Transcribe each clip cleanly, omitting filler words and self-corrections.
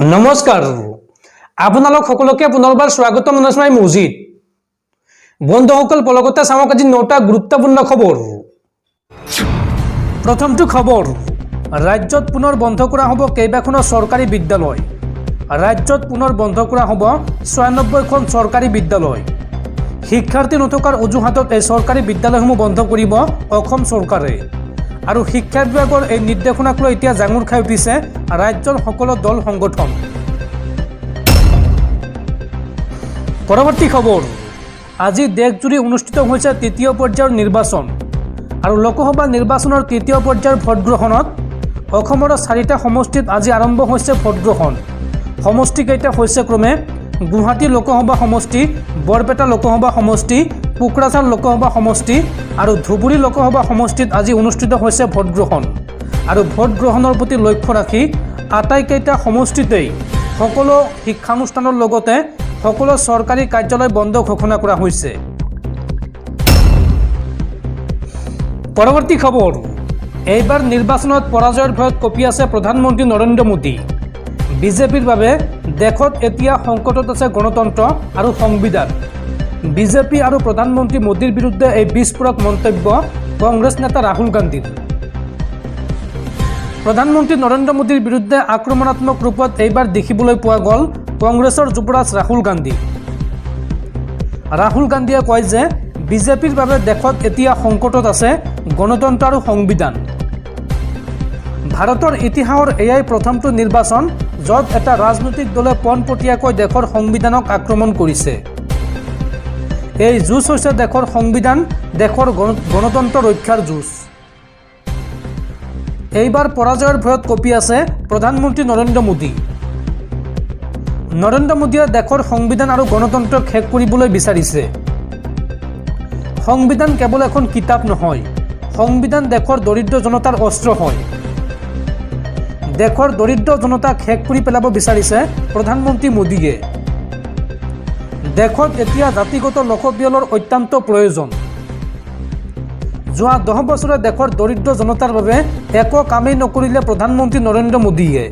নমস্কাৰ আপোনালোক সকলোকে পুনৰবাৰ স্বাগতম জনাইছো মই মুজিদ বন্ধুসকল পলকতে চাওক আজি 9টা গুৰুত্বপূৰ্ণ খবৰ প্ৰথমটো খবৰ ৰাজ্যত পুনৰ বন্ধ কৰা হ'ব কেইবাখনো চৰকাৰী বিদ্যালয় ৰাজ্যত পুনৰ বন্ধ কৰা হ'ব 96খন চৰকাৰী বিদ্যালয় শিক্ষাৰ্থী নথকাৰ অজুহাতত এই চৰকাৰী বিদ্যালয়সমূহ বন্ধ কৰিব অসম চৰকাৰে আৰু শিক্ষা বিভাগৰ এই নিৰ্দেশনাক লৈ এতিয়া জাঙুৰ খাই উঠিছে ৰাজ্যৰ সকলো দল সংগঠন পৰৱৰ্তী খবৰ আজি দেশজুৰি অনুষ্ঠিত হৈছে তৃতীয় পৰ্যায়ৰ নিৰ্বাচন আৰু লোকসভা নিৰ্বাচনৰ তৃতীয় পৰ্যায়ৰ ভোটগ্ৰহণত অসমৰ 4টা সমষ্টিত আজি আৰম্ভ হৈছে ভোটগ্ৰহণ সমষ্টিকেইটা হৈছে ক্ৰমে গুৱাহাটী লোকসভা সমষ্টি বৰপেটা লোকসভা সমষ্টি কোকৰাঝাৰ লোকসভা সমষ্টি আৰু ধুবুৰী লোকসভা সমষ্টিত আজি অনুষ্ঠিত হৈছে ভোটগ্ৰহণ আৰু ভোটগ্ৰহণৰ প্ৰতি লক্ষ্য ৰাখি আটাইকেইটা সমষ্টিতেই সকলো শিক্ষানুষ্ঠানৰ লগতে সকলো চৰকাৰী কাৰ্যালয় বন্ধ ঘোষণা কৰা হৈছে পৰৱৰ্তী খবৰ এইবাৰ নিৰ্বাচনত পৰাজয়ৰ ভয়ত কঁপি আছে প্ৰধানমন্ত্ৰী নৰেন্দ্ৰ মোদী বিজেপিৰ বাবে দেশত এতিয়া সংকটত আছে গণতন্ত্ৰ আৰু সংবিধান বিজেপি আৰু প্ৰধানমন্ত্ৰী মোদীৰ বিৰুদ্ধে এই বিস্ফোৰক মন্তব্য কংগ্ৰেছ নেতা ৰাহুল গান্ধীৰ প্ৰধানমন্ত্ৰী নৰেন্দ্ৰ মোদীৰ বিৰুদ্ধে আক্ৰমণাত্মক ৰূপত এইবাৰ দেখিবলৈ পোৱা গ'ল কংগ্ৰেছৰ যুৱৰাজ ৰাহুল গান্ধীয়ে কয় যে বিজেপিৰ বাবে দেশত এতিয়া সংকটত আছে গণতন্ত্ৰ আৰু সংবিধান ভাৰতৰ ইতিহাসৰ এয়াই প্ৰথমটো নিৰ্বাচন য'ত এটা ৰাজনৈতিক দলে পোনপটীয়াকৈ দেশৰ সংবিধানক আক্ৰমণ কৰিছে এই যুঁজ হৈছে দেশৰ সংবিধান দেশৰ গণতন্ত্ৰ ৰক্ষাৰ যুঁজ এইবাৰ পৰাজয়ৰ ভয়ত কঁপি আছে প্ৰধানমন্ত্ৰী নৰেন্দ্ৰ মোদীয়ে দেশৰ সংবিধান আৰু গণতন্ত্ৰক শেষ কৰিবলৈ বিচাৰিছে সংবিধান কেৱল এখন কিতাপ নহয় সংবিধান দেশৰ দৰিদ্ৰ জনতাৰ অস্ত্ৰ হয় দেশৰ দৰিদ্ৰ জনতাক শেষ কৰি পেলাব বিচাৰিছে প্ৰধানমন্ত্ৰী মোদীয়ে দেশত এতিয়া জাতিগত লোকপিয়লৰ অত্যন্ত প্ৰয়োজন যোৱা 10 বছৰে দেশৰ দৰিদ্ৰ জনতাৰ বাবে একো কামেই নকৰিলে প্ৰধানমন্ত্ৰী নৰেন্দ্ৰ মোদীয়ে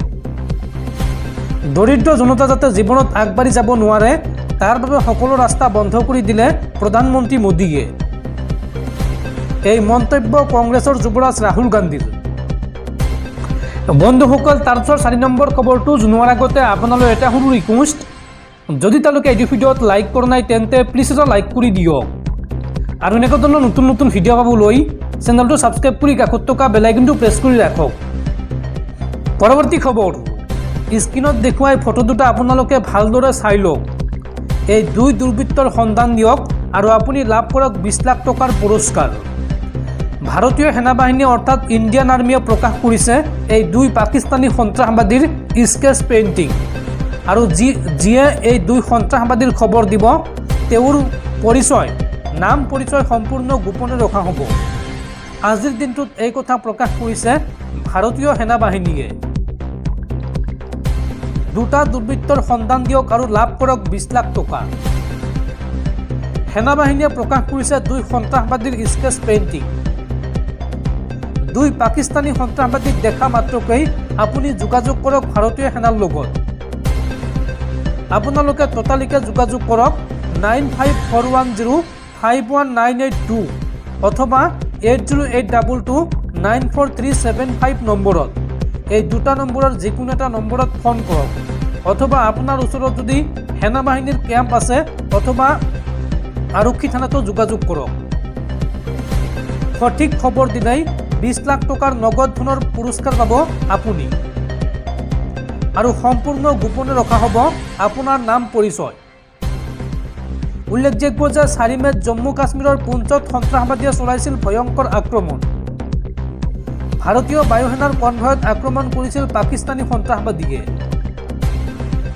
দৰিদ্ৰ জনতা যাতে জীৱনত আগবাঢ়ি যাব নোৱাৰে তাৰ বাবে সকলো ৰাস্তা বন্ধ কৰি দিলে প্ৰধানমন্ত্ৰী মোদীয়ে এই মন্তব্য কংগ্ৰেছৰ যুৱৰাজ ৰাহুল গান্ধীৰ বন্ধুসকল তাৰপিছত 4 নম্বৰ খবৰটো জনোৱাৰ আগতে আপোনালৈ এটা সৰু ৰিকুৱেষ্ট যদি তেওঁলোকে এই ভিডিঅ'ত লাইক কৰা নাই তেন্তে প্লিজ এটা লাইক কৰি দিয়ক আৰু এনেকুৱা ধৰণৰ নতুন নতুন ভিডিঅ' পাবলৈ চেনেলটো ছাবস্ক্ৰাইব কৰি কাষত থকা বেল আইকনটো প্ৰেছ কৰি ৰাখক পৰৱৰ্তী খবৰ স্ক্ৰীনত দেখুৱাই ফটো দুটা আপোনালোকে ভালদৰে চাই লওক এই দুই দুৰ্বৃত্তৰ সন্ধান দিয়ক আৰু আপুনি লাভ কৰক 20 লাখ টকাৰ পুৰস্কাৰ ভাৰতীয় সেনাবাহিনী অৰ্থাৎ ইণ্ডিয়ান আৰ্মিয়ে প্ৰকাশ কৰিছে এই দুই পাকিস্তানী সন্ত্ৰাসবাদীৰ স্কেচ পেইণ্টিং আৰু যিয়ে এই দুই সন্ত্ৰাসবাদীৰ খবৰ দিব তেওঁৰ নাম পৰিচয় সম্পূৰ্ণ গোপনে ৰখা হ'ব আজিৰ দিনটোত এই কথা প্ৰকাশ কৰিছে ভাৰতীয় সেনাবাহিনীয়ে দুটা দুৰ্বৃত্তৰ সন্ধান দিয়ক আৰু লাভ কৰক 20 লাখ টকা সেনাবাহিনীয়ে প্ৰকাশ কৰিছে দুই সন্ত্ৰাসবাদীৰ স্কেচ পেইণ্টিং দুই পাকিস্তানী সন্ত্ৰাসবাদীক দেখা মাত্ৰকৈ আপুনি যোগাযোগ কৰক ভাৰতীয় সেনাৰ লগত আপোনালোকে ততালিকে যোগাযোগ কৰক 9541051982 অথবা 8082294375 নম্বৰত এই দুটা নম্বৰৰ যিকোনো এটা নম্বৰত ফোন কৰক অথবা আপোনাৰ ওচৰত যদি সেনাবাহিনীৰ কেম্প আছে অথবা আৰক্ষী থানাতো যোগাযোগ কৰক সঠিক খবৰ দিনাই 20 লাখ টকাৰ নগদ ধনৰ পুৰস্কাৰ পাব আপুনি আৰু সম্পূৰ্ণ গোপনে ৰখা হ'ব আপোনাৰ নাম পৰিচয় উল্লেখযোগ্য যে 4 মেত জম্মু কাশ্মীৰৰ পুঞ্চত সন্ত্ৰাসবাদীয়ে চলাইছিল ভয়ংকৰ আক্ৰমণ ভাৰতীয় বায়ুসেনাৰ কনভয়ত আক্ৰমণ কৰিছিল পাকিস্তানী সন্ত্ৰাসবাদীয়ে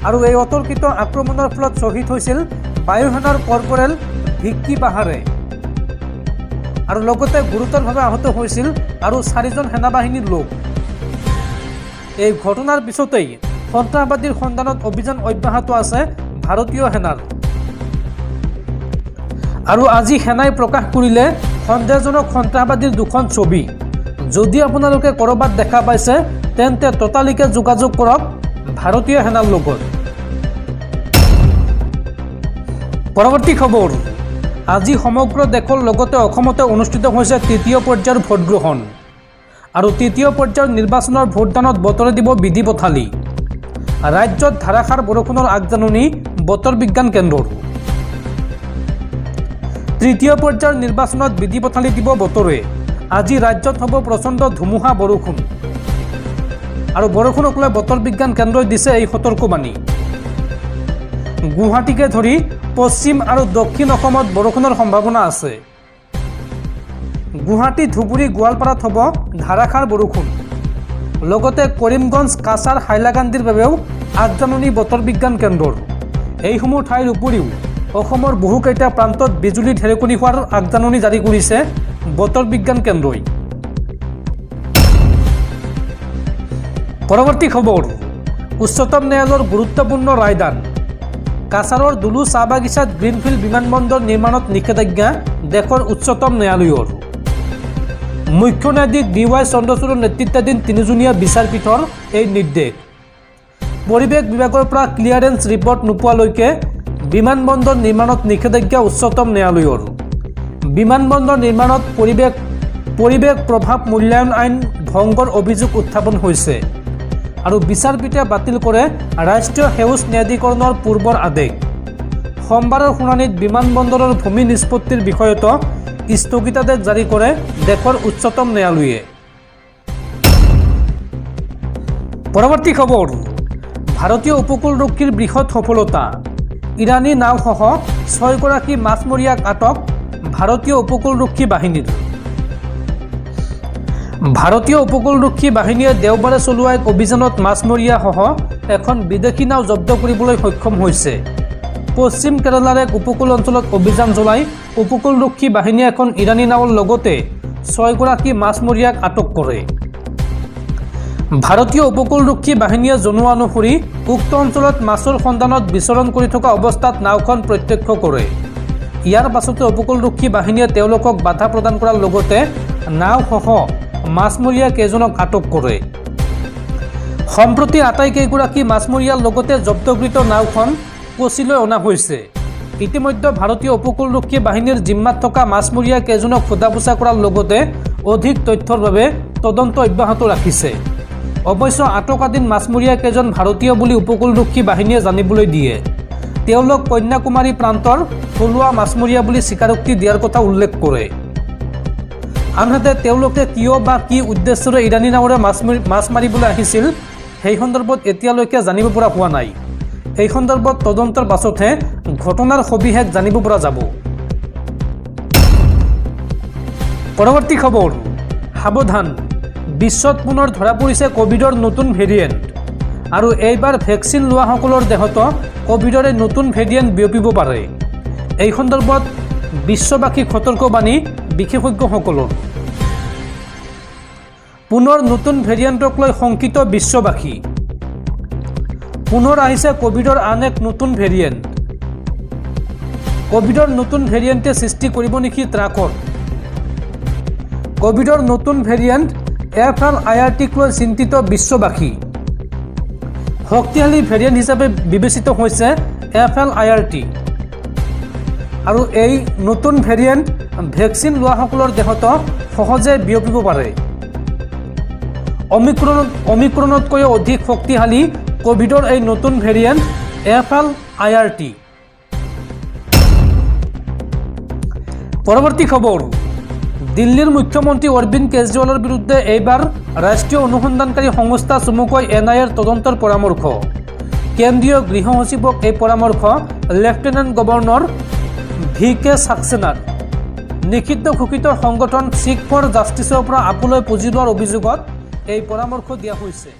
আৰু এই অতৰ্কিত আক্ৰমণৰ ফলত শ্বহীদ হৈছিল বায়ুসেনাৰ কৰ্পৰেল ভিক্কি বাহাৰে আৰু লগতে গুৰুতৰভাৱে আহত হৈছিল আৰু 4জন সেনাবাহিনীৰ লোক এই ঘটনাৰ পিছতেই সন্ত্ৰাসবাদীৰ সন্ধানত অভিযান অব্যাহত আছে ভাৰতীয় সেনাৰ আৰু আজি সেনাই প্ৰকাশ কৰিলে সন্দেহজনক সন্ত্ৰাসবাদীৰ দুখন ছবি যদি আপোনালোকে কৰবাত দেখা পাইছে তেন্তে ততালিকে যোগাযোগ কৰক ভাৰতীয় সেনাৰ লগত। পৰৱৰ্তী খবৰ, আজি সমগ্ৰ দেশৰ লগতে অসমতে অনুষ্ঠিত হৈছে তৃতীয় পৰ্যায়ৰ ভোটগ্ৰহণ আৰু তৃতীয় পৰ্যায়ৰ নিৰ্বাচনৰ ভোটদানত বতৰে দিব বিধি পথালি। ৰাজ্যত ধাৰাসাৰ বৰষুণৰ আগজাননী বতৰ বিজ্ঞান কেন্দ্ৰৰ। তৃতীয় পৰ্যায়ৰ নিৰ্বাচনত বিধি পথালি দিব বতৰে। আজি ৰাজ্যত হ'ব প্ৰচণ্ড ধুমুহা বৰষুণ আৰু বৰষুণক লৈ বতৰ বিজ্ঞান কেন্দ্ৰই দিছে এই সতৰ্কবাণী। গুৱাহাটীকে ধৰি পশ্চিম আৰু দক্ষিণ অসমত বৰষুণৰ সম্ভাৱনা আছে। গুৱাহাটী, ধুবুৰী, গোৱালপাৰাত হ'ব ধাৰাসাৰ বৰষুণ। লগতে কৰিমগঞ্জ, কাছাৰ, হাইলাকান্দিৰ বাবেও আগজাননী বতৰ বিজ্ঞান কেন্দ্ৰৰ। এইসমূহ ঠাইৰ উপৰিও অসমৰ বহুকেইটা প্ৰান্তত বিজুলী ঢেৰেকনি হোৱাৰ আগজাননী জাৰি কৰিছে বতৰ বিজ্ঞান কেন্দ্ৰই। পৰৱৰ্তী খবৰ, উচ্চতম ন্যায়ালয়ৰ গুৰুত্বপূৰ্ণ ৰায়দান। কাছাৰৰ দুলু চাহ বাগিচাত গ্ৰীণফিল্ড বিমানবন্দৰ নিৰ্মাণত নিষেধাজ্ঞা দেশৰ উচ্চতম ন্যায়ালয়ৰ। মুখ্য ন্যায়াধীশ DY চন্দ্ৰচূড়ৰ নেতৃত্বাধীন তিনিজনীয়া বিচাৰপীঠৰ এই নিৰ্দেশ। পৰিৱেশ বিভাগৰ পৰা ক্লিয়াৰেন্স ৰিপৰ্ট নোপোৱালৈকে বিমানবন্দৰ নিৰ্মাণত নিষেধাজ্ঞা উচ্চতম ন্যায়ালয়ৰ। বিমানবন্দৰ নিৰ্মাণত পৰিৱেশ প্ৰভাৱ মূল্যায়ন আইন ভংগৰ অভিযোগ উত্থাপন হৈছে আৰু বিচাৰপীঠে বাতিল কৰে ৰাষ্ট্ৰীয় সেউজ ন্যায়াধিকৰণৰ পূৰ্বৰ আদেশ। সোমবাৰৰ শুনানিত বিমানবন্দৰৰ ভূমি নিষ্পত্তিৰ বিষয়তো স্থগিতাদেশ জাৰি কৰে দেশৰ উচ্চতম ন্যায়ালয়ে। পৰৱৰ্তী খবৰ, ভাৰতীয় উপকূলৰক্ষীৰ বৃহৎ সফলতা। ইৰাণী নাওসহ 6গৰাকী মাছমৰীয়াক আটক ভাৰতীয় উপকূলৰক্ষী বাহিনীৰ। ভাৰতীয় উপকূলৰক্ষী বাহিনীয়ে দেওবাৰে চলোৱা এক অভিযানত মাছমৰীয়াসহ এখন বিদেশী নাও জব্দ কৰিবলৈ সক্ষম হৈছে। পশ্চিম কেৰালাৰ এক উপকূল অঞ্চলত অভিযান চলাই উপকূলৰক্ষী বাহিনীয়ে এখন ইৰাণী নাৱৰ লগতে 6গৰাকী মাছমৰীয়াক আটক কৰে। ভাৰতীয় উপকূলৰক্ষী বাহিনীয়ে জনোৱা অনুসৰি উক্ত অঞ্চলত মাছৰ সন্ধানত বিচৰণ কৰি থকা অৱস্থাত নাওখন প্ৰত্যক্ষ কৰে। ইয়াৰ পাছতে উপকূলৰক্ষী বাহিনীয়ে তেওঁলোকক বাধা প্ৰদান কৰাৰ লগতে নাওসহ মাছমৰীয়া কেইজনক আটক কৰে। সম্প্ৰতি আটাইকেইগৰাকী মাছমৰীয়াৰ লগতে জব্দকৃত নাওখন কোচিলৈ অনা হৈছে। ইতিমধ্যে ভাৰতীয় উপকূলৰক্ষী বাহিনীৰ জিম্মাত থকা মাছমৰীয়া কেইজনক সোধা পোছা কৰাৰ লগতে অধিক তথ্যৰ বাবে তদন্ত অব্যাহত ৰাখিছে। অৱশ্যে আটকাধীন মাছমৰীয়া কেইজন ভাৰতীয় বুলি উপকূলৰক্ষী বাহিনীয়ে জানিবলৈ দিয়ে। তেওঁলোক কন্যাকুমাৰী প্ৰান্তৰ থলুৱা মাছমৰীয়া বুলি স্বীকাৰোক্তি দিয়াৰ কথা উল্লেখ কৰে। আনহাতে তেওঁলোকে কিয় বা কি উদ্দেশ্যৰে ইৰাণী নাৱেৰে মাছ মাৰিবলৈ আহিছিল সেই সন্দৰ্ভত এতিয়ালৈকে জানিব পৰা হোৱা নাই। এই সন্দৰ্ভত তদন্তৰ পাছতহে ঘটনাৰ সবিশেষ জানিব পৰা যাব। পৰৱৰ্তী খবৰ, সাৱধান, বিশ্বত পুনৰ ধৰা পৰিছে কোভিডৰ নতুন ভেৰিয়েণ্ট আৰু এইবাৰ ভেকচিন লোৱাসকলৰ দেহতো কোভিডৰ এই নতুন ভেৰিয়েণ্ট বিয়পিব পাৰে। এই সন্দৰ্ভত বিশ্ববাসীক সতৰ্কবাণী বিশেষজ্ঞসকলৰ। পুনৰ নতুন ভেৰিয়েণ্টক লৈ শংকিত বিশ্ববাসী। পুনৰ আহিছে কোভিডৰ আন এক নতুন ভেৰিয়েণ্ট। কোভিডৰ নতুন ভেৰিয়েণ্টে সৃষ্টি কৰিব নেকি ত্ৰাসৰ। কোভিডৰ নতুন ভেৰিয়েণ্ট FLIRTক লৈ চিন্তিত বিশ্ববাসী। শক্তিশালী ভেৰিয়েণ্ট হিচাপে বিবেচিত হৈছে FLIRT আৰু এই নতুন ভেৰিয়েণ্ট ভেকচিন লোৱাসকলৰ দেহতো সহজে বিয়পিব পাৰে। অমিক্ৰণতকৈ অধিক শক্তিশালী কোভিডৰ এই নতুন ভেৰিয়েণ্ট FLIRT। পৰৱৰ্তী খবৰ, দিল্লীৰ মুখ্যমন্ত্ৰী অৰবিন্দ কেজৰিৱালৰ বিৰুদ্ধে এইবাৰ ৰাষ্ট্ৰীয় অনুসন্ধানকাৰী সংস্থা চমুকৈ NIAৰ তদন্তৰ পৰামৰ্শ। কেন্দ্ৰীয় গৃহ সচিবক এই পৰামৰ্শ লেফটেনেণ্ট গভৰ্ণৰ VK সাক্সেনাৰ। নিষিদ্ধ ঘোষিত সংগঠন শিখ ফৰ জাষ্টিছৰ পৰা আপুলৈ পুঁজি লোৱাৰ অভিযোগত এই পৰামৰ্শ দিয়া হৈছে।